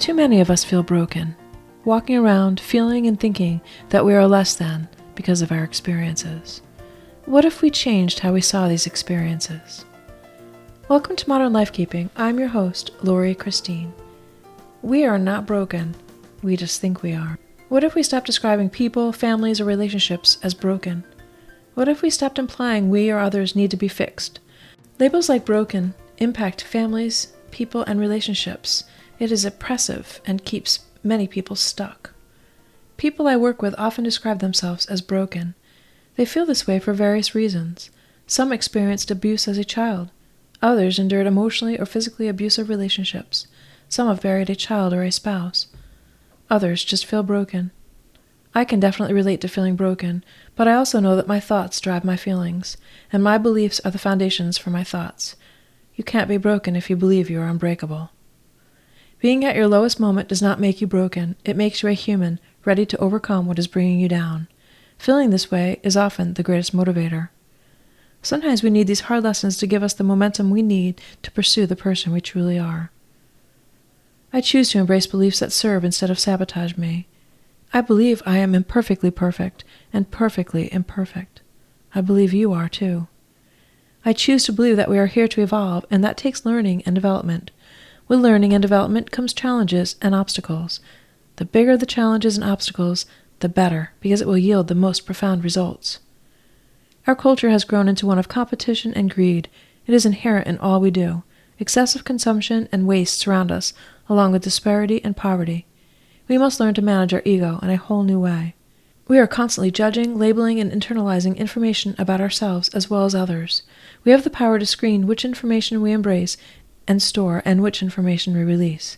Too many of us feel broken, walking around feeling and thinking that we are less than because of our experiences. What if we changed how we saw these experiences? Welcome to Modern Lifekeeping. I'm your host, Lori Christine. We are not broken. We just think we are. What if we stopped describing people, families, or relationships as broken? What if we stopped implying we or others need to be fixed? Labels like broken impact families, people, and relationships. It is oppressive and keeps many people stuck. People I work with often describe themselves as broken. They feel this way for various reasons. Some experienced abuse as a child. Others endured emotionally or physically abusive relationships. Some have buried a child or a spouse. Others just feel broken. I can definitely relate to feeling broken, but I also know that my thoughts drive my feelings, and my beliefs are the foundations for my thoughts. You can't be broken if you believe you are unbreakable. Being at your lowest moment does not make you broken. It makes you a human, ready to overcome what is bringing you down. Feeling this way is often the greatest motivator. Sometimes we need these hard lessons to give us the momentum we need to pursue the person we truly are. I choose to embrace beliefs that serve instead of sabotage me. I believe I am imperfectly perfect and perfectly imperfect. I believe you are too. I choose to believe that we are here to evolve, and that takes learning and development. With learning and development comes challenges and obstacles. The bigger the challenges and obstacles, the better, because it will yield the most profound results. Our culture has grown into one of competition and greed. It is inherent in all we do. Excessive consumption and waste surround us, along with disparity and poverty. We must learn to manage our ego in a whole new way. We are constantly judging, labeling, and internalizing information about ourselves as well as others. We have the power to screen which information we embrace and store and which information we release.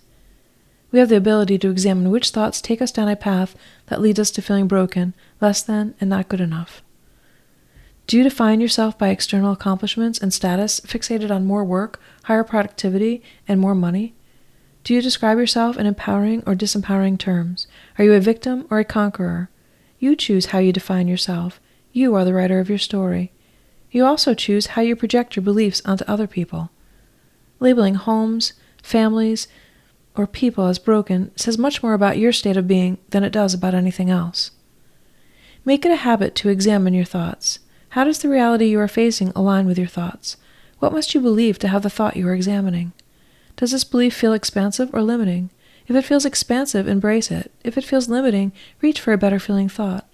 We have the ability to examine which thoughts take us down a path that leads us to feeling broken, less than, and not good enough. Do you define yourself by external accomplishments and status, fixated on more work, higher productivity, and more money? Do you describe yourself in empowering or disempowering terms? Are you a victim or a conqueror? You choose how you define yourself. You are the writer of your story. You also choose how you project your beliefs onto other people. Labeling homes, families, or people as broken says much more about your state of being than it does about anything else. Make it a habit to examine your thoughts. How does the reality you are facing align with your thoughts? What must you believe to have the thought you are examining? Does this belief feel expansive or limiting? If it feels expansive, embrace it. If it feels limiting, reach for a better feeling thought.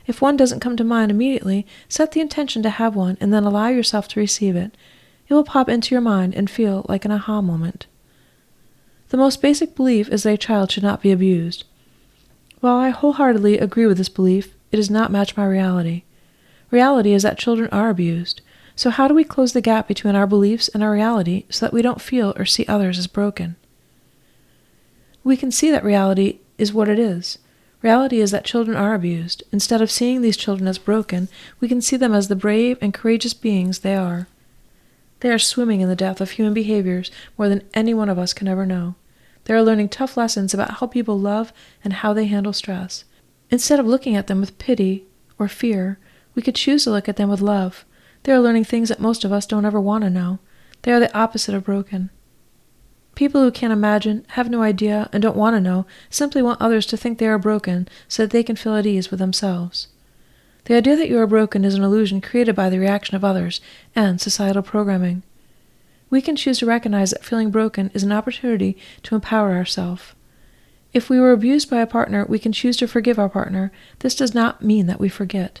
If one doesn't come to mind immediately, set the intention to have one and then allow yourself to receive it. It will pop into your mind and feel like an aha moment. The most basic belief is that a child should not be abused. While I wholeheartedly agree with this belief, it does not match my reality. Reality is that children are abused. So how do we close the gap between our beliefs and our reality so that we don't feel or see others as broken? We can see that reality is what it is. Reality is that children are abused. Instead of seeing these children as broken, we can see them as the brave and courageous beings they are. They are swimming in the depth of human behaviors more than any one of us can ever know. They are learning tough lessons about how people love and how they handle stress. Instead of looking at them with pity or fear, we could choose to look at them with love. They are learning things that most of us don't ever want to know. They are the opposite of broken. People who can't imagine, have no idea, and don't want to know simply want others to think they are broken so that they can feel at ease with themselves. The idea that you are broken is an illusion created by the reaction of others and societal programming. We can choose to recognize that feeling broken is an opportunity to empower ourselves. If we were abused by a partner, we can choose to forgive our partner. This does not mean that we forget,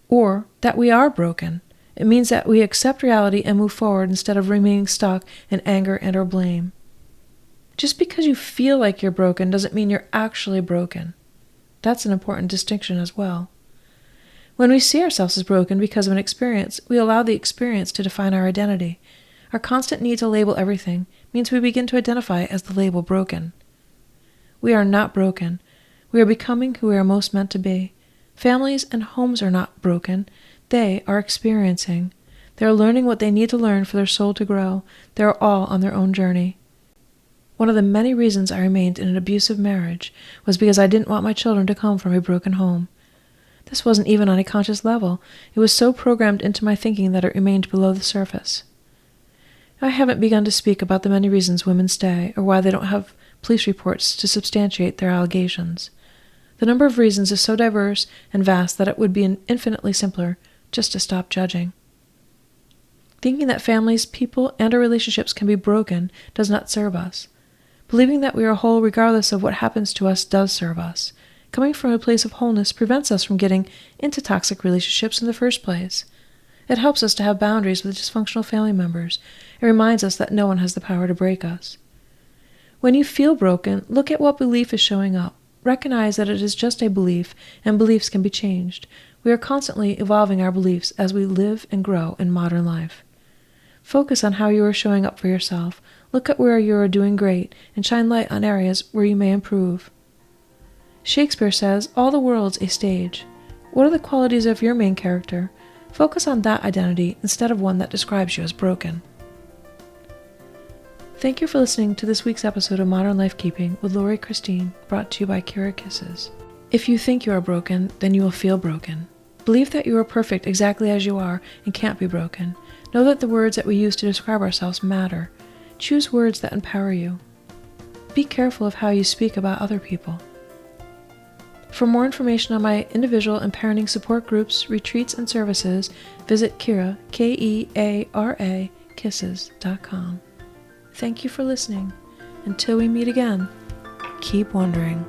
or that we are broken. It means that we accept reality and move forward instead of remaining stuck in anger and or blame. Just because you feel like you're broken doesn't mean you're actually broken. That's an important distinction as well. When we see ourselves as broken because of an experience, we allow the experience to define our identity. Our constant need to label everything means we begin to identify as the label broken. We are not broken. We are becoming who we are most meant to be. Families and homes are not broken. They are experiencing. They are learning what they need to learn for their soul to grow. They are all on their own journey. One of the many reasons I remained in an abusive marriage was because I didn't want my children to come from a broken home. This wasn't even on a conscious level. It was so programmed into my thinking that it remained below the surface. I haven't begun to speak about the many reasons women stay, or why they don't have police reports to substantiate their allegations. The number of reasons is so diverse and vast that it would be infinitely simpler just to stop judging. Thinking that families, people, and our relationships can be broken does not serve us. Believing that we are whole regardless of what happens to us does serve us. Coming from a place of wholeness prevents us from getting into toxic relationships in the first place. It helps us to have boundaries with dysfunctional family members. It reminds us that no one has the power to break us. When you feel broken, look at what belief is showing up. Recognize that it is just a belief, and beliefs can be changed. We are constantly evolving our beliefs as we live and grow in modern life. Focus on how you are showing up for yourself. Look at where you are doing great, and shine light on areas where you may improve. Shakespeare says, "All the world's a stage." What are the qualities of your main character? Focus on that identity instead of one that describes you as broken. Thank you for listening to this week's episode of Modern Life Keeping with Lori Christine, brought to you by Kira Kisses. If you think you are broken, then you will feel broken. Believe that you are perfect exactly as you are and can't be broken. Know that the words that we use to describe ourselves matter. Choose words that empower you. Be careful of how you speak about other people. For more information on my individual and parenting support groups, retreats, and services, visit Kira, Keara, kisses.com. Thank you for listening. Until we meet again, keep wondering.